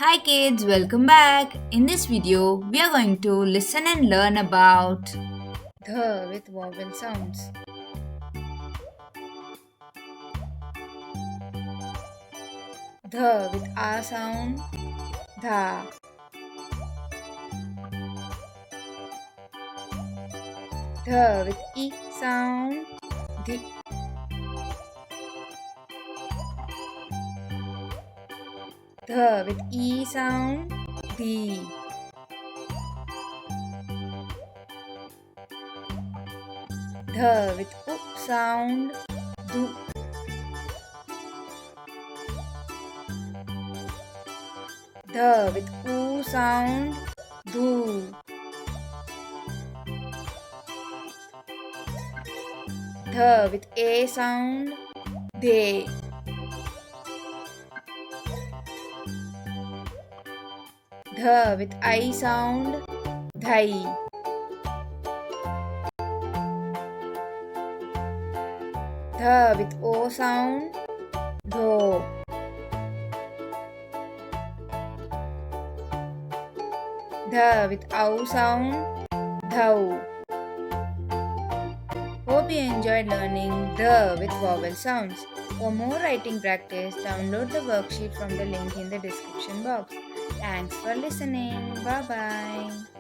Hi kids, welcome back. In this video, we are going to listen and learn about The with vowel sounds. The with a sound. The. The with e sound. The. The with e sound. The. The with u sound. Do. The with u sound. Do. The with a sound. They. The with I sound. Thai. The with o sound. Tho. The with ow sound. Thou. Hope you enjoyed learning the with vowel sounds. For more writing practice, download the worksheet from the link in the description box. Thanks for listening. Bye bye.